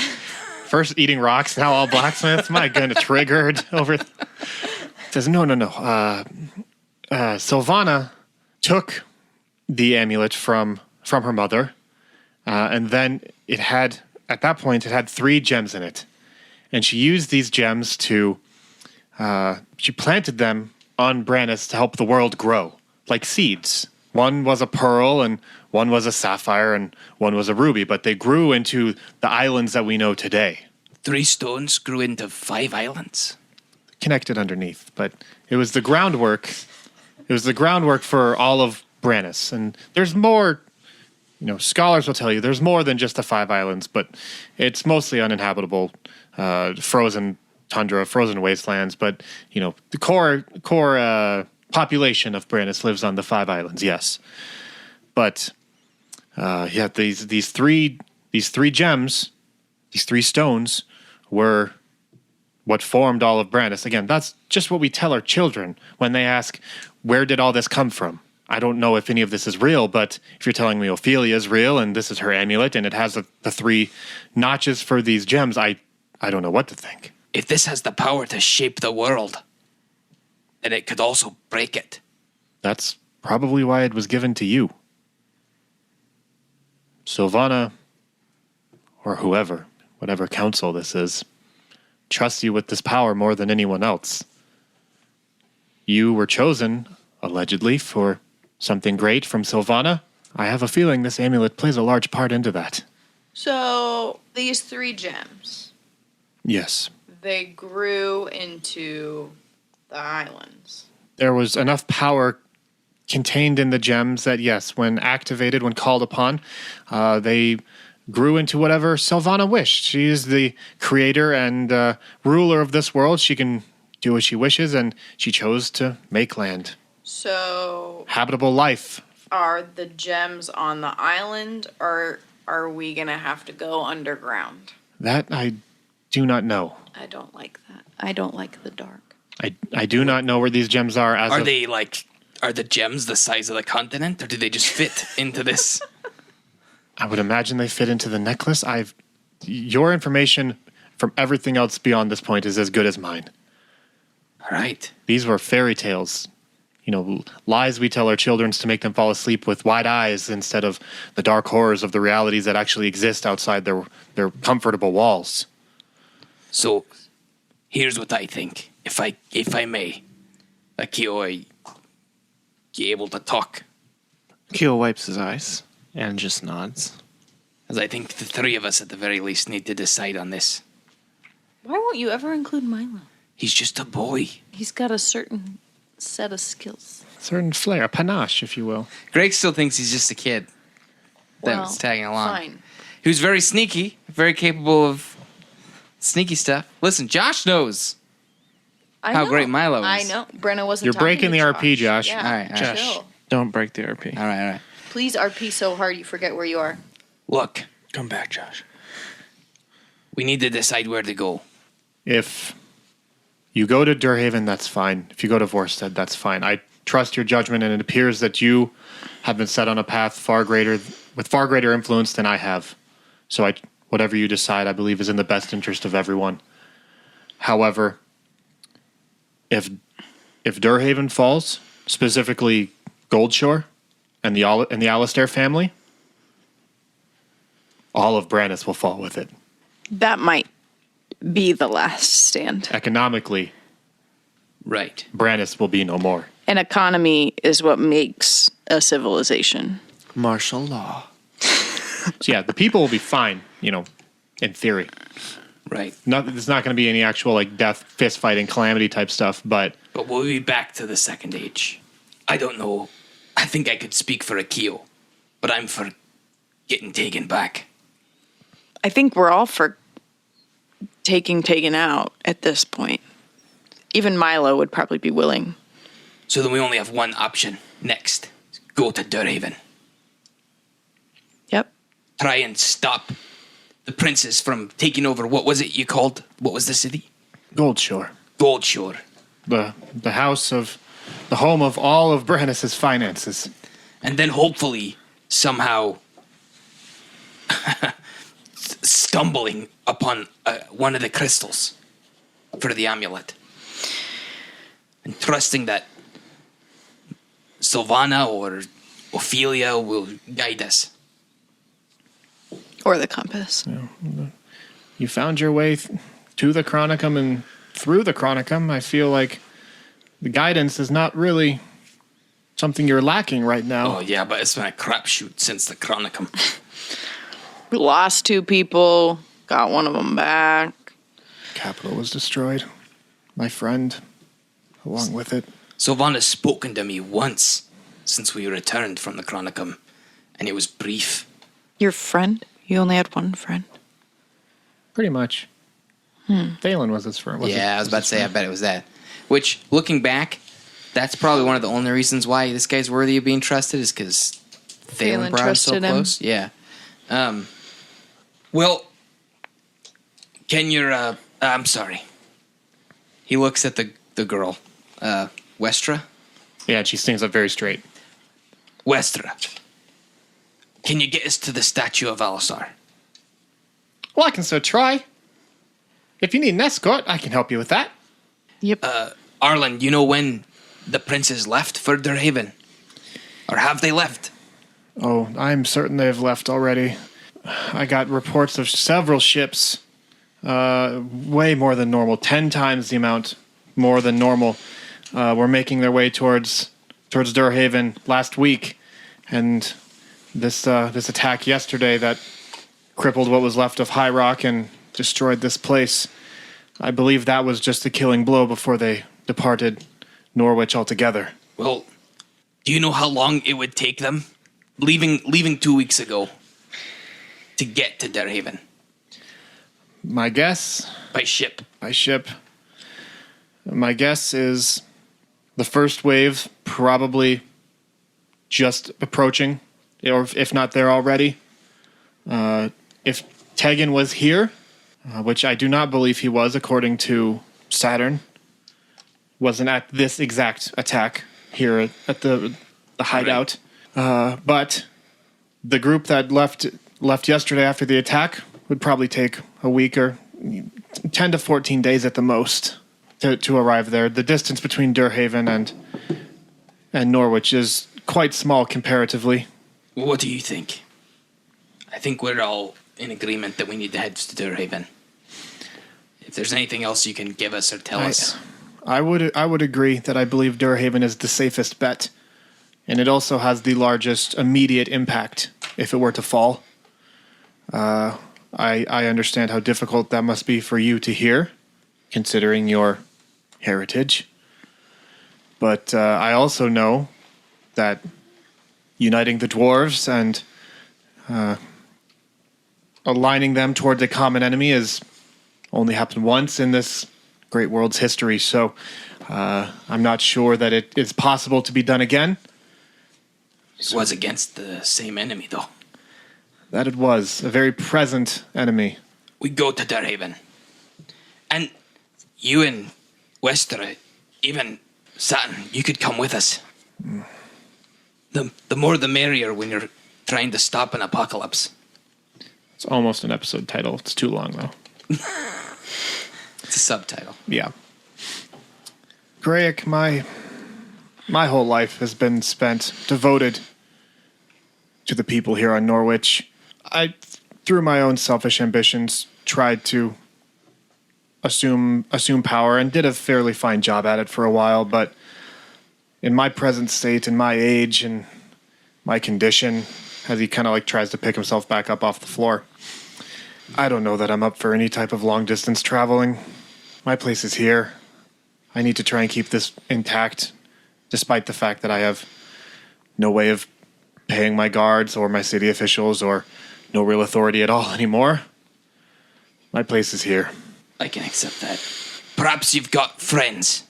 First eating rocks, now all blacksmiths. My goodness, triggered over. Says no. Sylvana took the amulet from her mother, and then at that point it had 3 gems in it, and she used these gems to she planted them on Brannis to help the world grow like seeds. One was a pearl, and one was a sapphire, and one was a ruby, but they grew into the islands that we know today. 3 stones grew into 5 islands. Connected underneath, but it was the groundwork. It was the groundwork for all of Brannis, and there's more. Scholars will tell you there's more than just the 5 islands, but it's mostly uninhabitable, frozen tundra, frozen wastelands. But the core population of Brannis lives on the 5 islands. Yes, but these three gems, these 3 stones were what formed all of Brannis. Again, that's just what we tell our children when they ask, where did all this come from? I don't know if any of this is real, but if you're telling me Ophelia is real and this is her amulet and it has the 3 notches for these gems, I don't know what to think. If this has the power to shape the world, then it could also break it. That's probably why it was given to you. Sylvana, or whoever, whatever council this is, trusts you with this power more than anyone else. You were chosen, allegedly, for something great from Sylvana. I have a feeling this amulet plays a large part into that. So these 3 gems, Yes. they grew into the islands. There was enough power contained in the gems that, yes, when activated, when called upon, they grew into whatever Sylvana wished. She is the creator and ruler of this world. She can do what she wishes, and she chose to make land. So Habitable life. are the gems on the island, or are we going to have to go underground? That I do not know. I don't like that. I don't like the dark. I do not know where these gems are. Are the gems the size of the continent, or do they just fit into this? I would imagine they fit into the necklace. Your information from everything else beyond this point is as good as mine. All right. These were fairy tales. Lies we tell our children to make them fall asleep with wide eyes instead of the dark horrors of the realities that actually exist outside their comfortable walls. So, here's what I think. If I may, Akio, you able to talk? Keel wipes his eyes and just nods. As I think the three of us at the very least need to decide on this. Why won't you ever include Milo? He's just a boy. He's got a certain set of skills. Certain flair, panache, if you will. Greg still thinks he's just a kid that was tagging along. Fine. He was very sneaky, very capable of sneaky stuff. Listen, Josh knows. How great Milo is. I know. Brenna wasn't You're talking breaking to the RP, Josh. Yeah. All right, Josh, Chill. don't break the RP. All right. Please RP so hard you forget where you are. Look, Come back, Josh. we need to decide where to go. If you go to Durhaven, that's fine. If you go to Vorstead, that's fine. I trust your judgment, and it appears that you have been set on a path with far greater influence than I have. So whatever you decide, I believe, is in the best interest of everyone. However, if Durhaven falls, specifically Goldshore and the Alistair family, all of Brandis will fall with it. That might be the last stand. Economically, Right. Brandis will be no more. An economy is what makes a civilization. Martial law. So yeah, the people will be fine, in theory. Right. There's not going to be any actual death, fist fighting, calamity type stuff, but But we'll be back to the Second Age. I don't know. I think I could speak for Akio, but I'm for getting taken back. I think we're all for taken out at this point. Even Milo would probably be willing. So then we only have one option. Next, go to Durhaven. Yep. Try and stop the princes from taking over. What was it you called? What was the city? Goldshore, Goldshore. the home of all of Brandis's finances. And then hopefully, somehow, stumbling upon one of the crystals for the amulet. And trusting that Sylvana or Ophelia will guide us. Or the compass. You found your way to the Chronicum and through the Chronicum. I feel like the guidance is not really something you're lacking right now. Oh, yeah, but it's been a crapshoot since the Chronicum. We lost 2 people, got one of them back. Capital was destroyed. My friend, along with it. Sylvana's spoken to me once since we returned from the Chronicum, and it was brief. Your friend? You only had one friend? Pretty much. Thalen was his friend. I was about to say, I bet it was that. Which, looking back, that's probably one of the only reasons why this guy's worthy of being trusted is because Thalen brought him so trusted him. close. Yeah. Well, can your, I'm sorry. He looks at the girl, Westra. Yeah, she stands up very straight. Westra, can you get us to the statue of Alisar? Well, I can still try. If you need an escort, I can help you with that. Yep. Arlan, you know when the princes left for Durhaven? Or have they left? Oh, I'm certain they've left already. I got reports of several ships, way more than normal, 10 times the amount more than normal, were making their way towards Durhaven last week, and this attack yesterday that crippled what was left of High Rock and destroyed this place. I believe that was just the killing blow before they departed Norwich altogether. Well, do you know how long it would take them, leaving 2 weeks ago, to get to Durhaven? My guess, By ship. my guess is the first wave probably just approaching, or if not there already. If Tegan was here, which I do not believe he was, according to Saturn, wasn't at this exact attack here at the hideout. But the group that left yesterday after the attack would probably take a week or 10 to 14 days at the most to arrive there. The distance between Durhaven and Norwich is quite small comparatively. What do you think? I think we're all in agreement that we need to head to Durhaven. If there's anything else you can give us or tell us. I would agree that I believe Durhaven is the safest bet, and it also has the largest immediate impact if it were to fall. I understand how difficult that must be for you to hear, considering your heritage. But I also know that uniting the dwarves and aligning them towards a common enemy has only happened once in this great world's history. So I'm not sure that it is possible to be done again. It was against the same enemy, though. That it was. A very present enemy. We go to Durhaven. And you and Wester, even Saturn, you could come with us. The more the merrier when you're trying to stop an apocalypse. It's almost an episode title. It's too long, though. It's a subtitle. Yeah. Graic, my whole life has been spent devoted to the people here on Norwich. I, through my own selfish ambitions, tried to assume power and did a fairly fine job at it for a while, but in my present state and my age and my condition, as he kind of like tries to pick himself back up off the floor, I don't know that I'm up for any type of long distance traveling. My place is here. I need to try and keep this intact, despite the fact that I have no way of paying my guards or my city officials or no real authority at all anymore. My place is here. I can accept that. Perhaps you've got friends.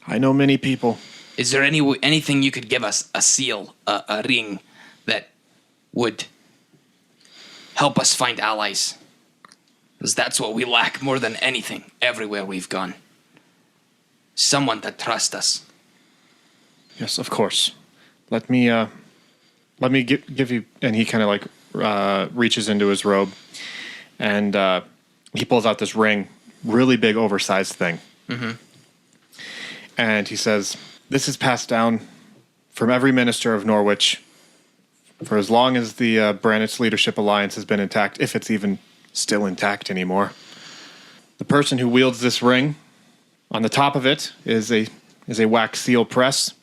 I know many people. Is there anything you could give us? A seal, a ring that would help us find allies? Because that's what we lack more than anything everywhere we've gone. Someone to trust us. Yes, of course. Let me give you. And he kind of like reaches into his robe, and he pulls out this ring, really big, oversized thing. Mm-hmm. And he says, "This is passed down from every minister of Norwich for as long as the Branich Leadership Alliance has been intact, if it's even still intact anymore. The person who wields this ring, on the top of it is a wax seal press,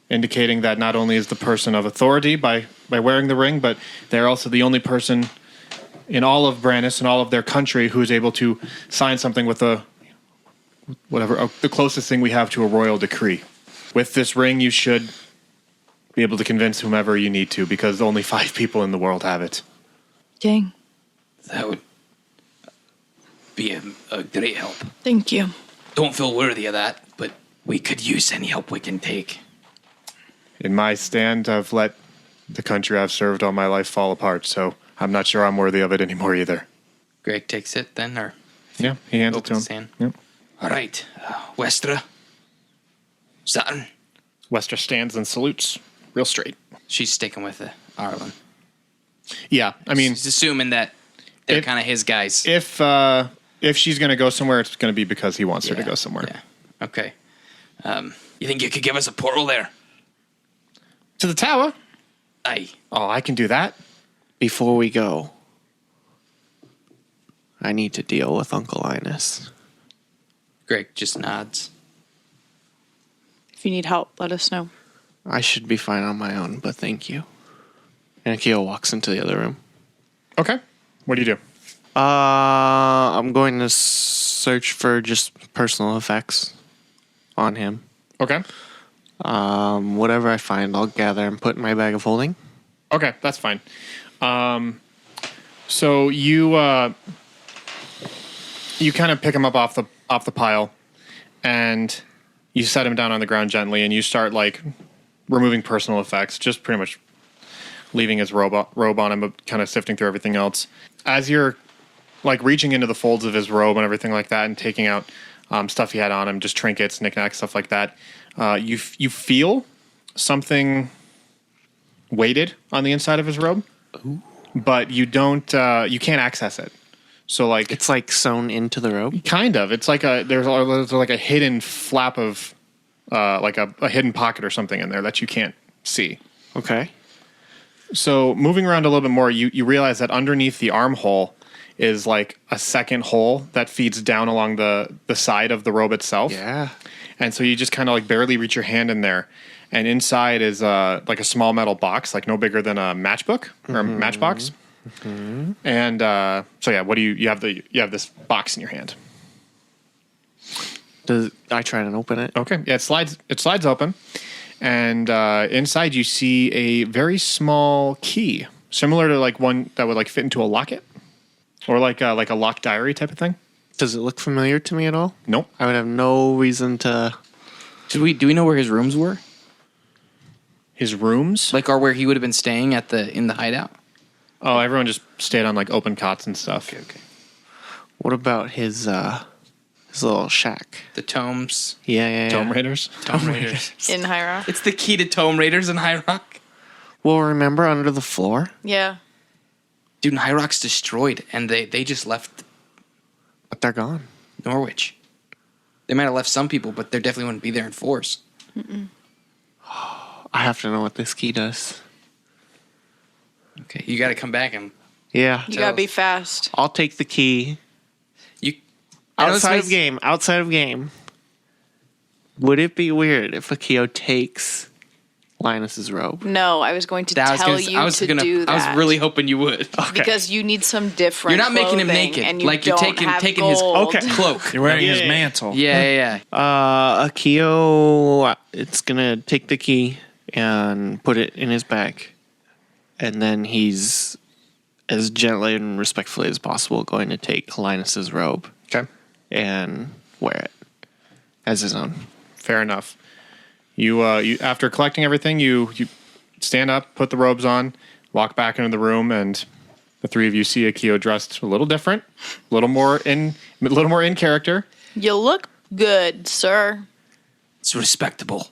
indicating that not only is the person of authority by wearing the ring, but they're also the only person in all of Brannis and all of their country who is able to sign something with the closest thing we have to a royal decree. With this ring, you should be able to convince whomever you need to, because only 5 people in the world have it." Dang. That would be a great help. Thank you. Don't feel worthy of that, but we could use any help we can take. In my stand, I've let the country I've served all my life fall apart, so I'm not sure I'm worthy of it anymore either. Greg takes it then, or Yeah, he hands it to him. opens his hand. Yep. All right, Westra, Saturn. Wester stands and salutes, real straight. She's sticking with Arlan. Yeah, I mean, He's assuming that they're kind of his guys. if she's going to go somewhere, it's going to be because he wants her to go somewhere. Yeah. Okay. You think you could give us a portal there? To the tower? Aye. Oh, I can do that. Before we go, I need to deal with Uncle Linus. Greg just nods. If you need help, let us know. I should be fine on my own, but thank you. And Akio walks into the other room. Okay. What do you do? I'm going to search for just personal effects on him. Okay. Whatever I find, I'll gather and put in my bag of holding. Okay, that's fine. So you kind of pick him up off the pile, and you set him down on the ground gently, and you start like removing personal effects, just pretty much leaving his robe on him, but kind of sifting through everything else. As you're like reaching into the folds of his robe and everything like that, and taking out stuff he had on him, just trinkets, knickknacks, stuff like that. You feel something weighted on the inside of his robe, but you don't. You can't access it. So like It's like sewn into the robe. kind of. It's like there's like a hidden flap of like a hidden pocket or something in there that you can't see. Okay. So moving around a little bit more, you realize that underneath the armhole is like a second hole that feeds down along the side of the robe itself. Yeah. And so you just kind of like barely reach your hand in there. And inside is like a small metal box, like no bigger than a matchbook or a matchbox. And so yeah, what do you have this box in your hand. Does I try and open it? Okay. Yeah, it slides open. And inside you see a very small key, similar to like one that would like fit into a locket, or like a locked diary type of thing. Does it look familiar to me at all? Nope. I would have no reason to. Do we know where his rooms were? His rooms? Like, or where he would have been staying in the hideout? Oh, everyone just stayed on like open cots and stuff. Okay. What about his little shack? The tomes. Yeah. Tomb Raiders. Tome Raiders. In High Rock. It's the key to Tome Raiders in High Rock. Well, remember under the floor? Yeah. Dude, High Rock's destroyed, and they just left But they're gone. Norwich. They might have left some people, but they definitely wouldn't be there in force. I have to know what this key does. Okay, you got to come back and Yeah. You gotta be fast. I'll take the key. you. I know this Outside of makes- game. Would it be weird if Akio takes Linus's robe? No, I was going to tell you to do that. I was really hoping you would. because you need some different. You're not making him clothing, naked. and you Like, you're don't taking- have taking his- gold. Okay. Cloak. You're wearing his Yeah. mantle. Yeah. Akio, it's gonna take the key and put it in his bag, and then he's as gently and respectfully as possible going to take Linus's robe Okay. and wear it as his own. Fair enough. You after collecting everything, you stand up, put the robes on, walk back into the room, and the three of you see Akio dressed a little different, a little more in character. You look good, sir. It's respectable.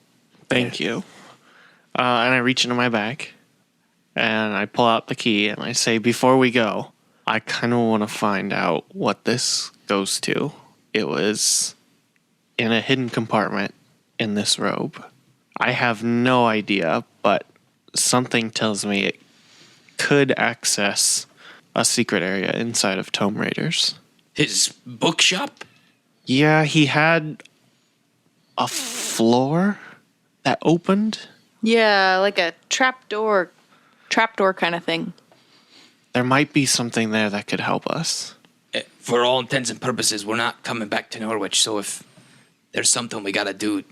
Thank you. And I reach into my bag and I pull out the key and I say, before we go, I kind of want to find out what this goes to. It was in a hidden compartment in this robe. I have no idea, but something tells me it could access a secret area inside of Tomb Raiders. His bookshop? Yeah, he had a floor that opened. Yeah, like a trapdoor kind of thing. There might be something there that could help us. For all intents and purposes, we're not coming back to Norwich, so if there's something we gotta do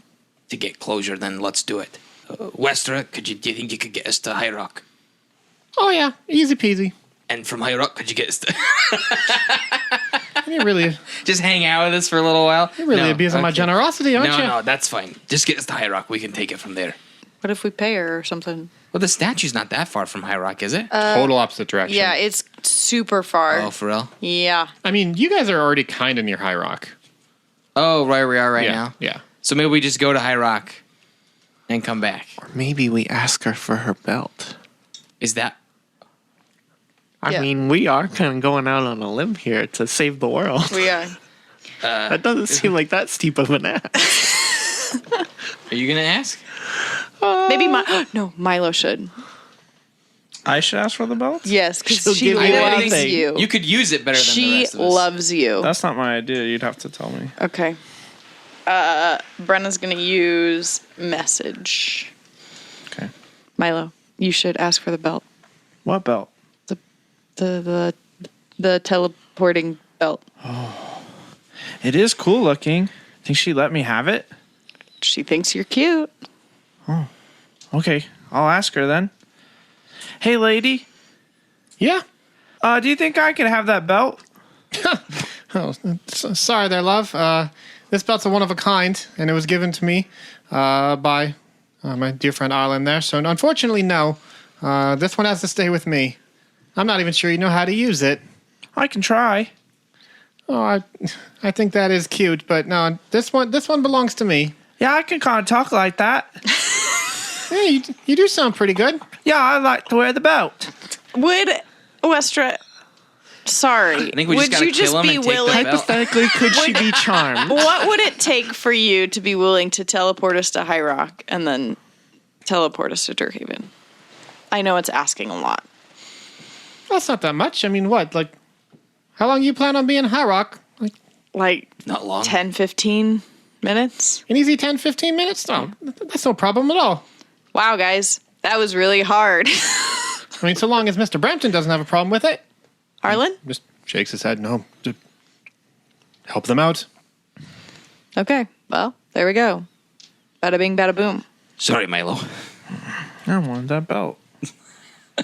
to get closure, then let's do it. Westra, do you think you could get us to High Rock? Oh yeah, easy peasy. And from High Rock, could you get us to... You really Just hang out with us for a little while. abusing my generosity, aren't you? No, that's fine. Just get us to High Rock. We can take it from there. What if we pay her or something? Well, the statue's not that far from High Rock, is it? Total opposite direction. Yeah, it's super far. Oh, for real? Yeah. I mean, you guys are already kind of near High Rock. Oh, right where we are right yeah. now. Yeah. So maybe we just go to High Rock and come back. Or maybe we ask her for her belt. Is that... I Yeah. mean, we are kind of going out on a limb here to save the world. We are. That doesn't seem like that steep of an ask. Are you going to ask? Maybe no, Milo should. I should ask for the belt? Yes, because She'll she give you loves anything. you. You could use it better than the She rest of us. loves you. That's not my idea. You'd have to tell me. Okay. Brenna's gonna use message. Okay. Milo, you should ask for the belt. What belt? The teleporting belt. It is cool looking. Think she'd let me have it? She thinks you're cute. Okay, I'll ask her then. Hey, lady. Yeah. Do you think I could have that belt? Oh, sorry there, love. This belt's a one of a kind, and it was given to me by my dear friend Arlan there. So unfortunately, no. This one has to stay with me. I'm not even sure you know how to use it. I can try. Oh, I think that is cute, but no, this one belongs to me. Yeah, I can kind of talk like that. Hey, you do sound pretty good. Yeah, I like to wear the belt. Would Westra? Sorry. I think we just would gotta you just kill him be and take the willing? belt. Hypothetically, could she be charmed? What would it take for you to be willing to teleport us to High Rock and then teleport us to Durkhaven? I know it's asking a lot. That's not that much. I mean, what? Like, how long you plan on being High Rock? Like Not long. 10, 15 minutes? An easy 10, 15 minutes? No, that's no problem at all. Wow, guys. That was really hard. I mean, so long as Mr. Brampton doesn't have a problem with it. Arlen? Just shakes his head. No, just help them out. Okay. Well, there we go. Bada bing, bada boom. Sorry, Milo. I want that belt.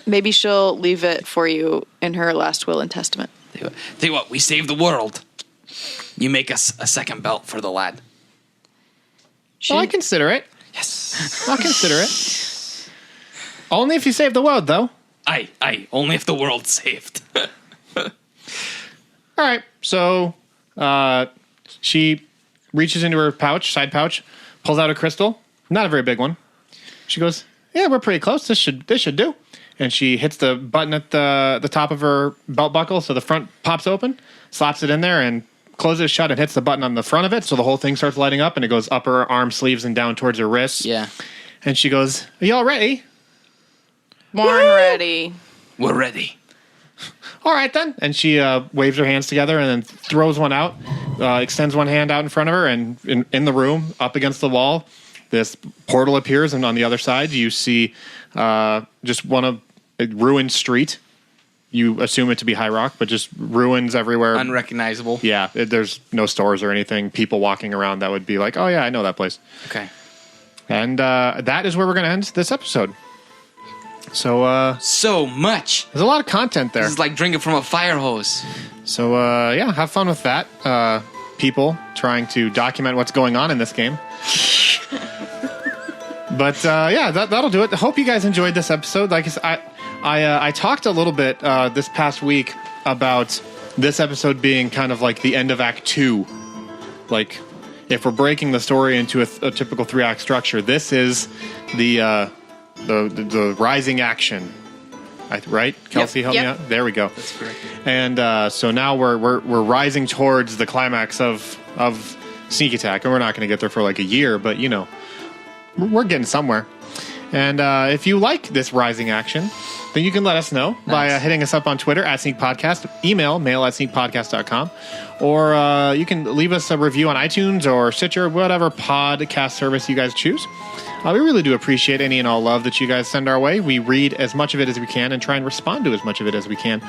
Maybe she'll leave it for you in her last will and testament. Tell you what, we saved the world. You make us a second belt for the lad. Well, I consider it. Yes. I'll consider it. Only if you save the world, though. Aye. Only if the world's saved. All right. So she reaches into her pouch, side pouch, pulls out a crystal. Not a very big one. She goes, "Yeah, we're pretty close. This should do." And she hits the button at the top of her belt buckle, so the front pops open, slaps it in there, and closes it shut and hits the button on the front of it, so the whole thing starts lighting up, and it goes up her arm sleeves and down towards her wrists. Yeah. And she goes, "Are y'all ready?" Born ready. We're ready. All right, then. And she waves her hands together and then throws one out, extends one hand out in front of her, and in the room, up against the wall, this portal appears, and on the other side, you see just a ruined street. You assume it to be High Rock, but just ruins everywhere. Unrecognizable. Yeah, there's no stores or anything. People walking around that would be like, "Oh, yeah, I know that place." Okay. And that is where we're going to end this episode. So So much. there's a lot of content there. This is like drinking from a fire hose. So, yeah, have fun with that. People trying to document what's going on in this game. But, yeah, that'll do it. I hope you guys enjoyed this episode. Like I talked a little bit this past week about this episode being kind of like the end of Act 2. Like, if we're breaking the story into a typical 3-act structure, this is the rising action. Right? Kelsey, help me out. There we go. That's correct. And so now we're rising towards the climax of Sneak Attack, and we're not going to get there for like a year, but you know, we're getting somewhere. And if you like this rising action, then you can let us know by hitting us up on Twitter at Sneak Podcast, mail at sneakpodcast.com, or you can leave us a review on iTunes or Stitcher, whatever podcast service you guys choose. We really do appreciate any and all love that you guys send our way. We read as much of it as we can and try and respond to as much of it as we can.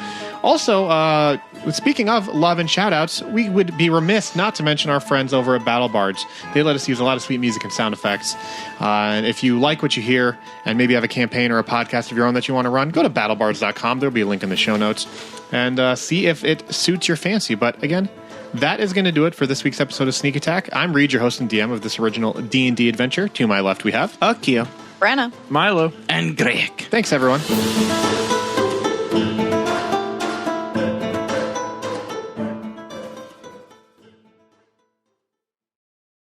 Also, speaking of love and shout-outs, we would be remiss not to mention our friends over at Battle Bards. They let us use a lot of sweet music and sound effects. And if you like what you hear and maybe have a campaign or a podcast of your own that you want to run, go to battlebards.com. There'll be a link in the show notes. And see if it suits your fancy. But again, that is going to do it for this week's episode of Sneak Attack. I'm Reed, your host and DM of this original D&D adventure. To my left, we have Akio. Brenna. Milo. And Greg. Thanks, everyone.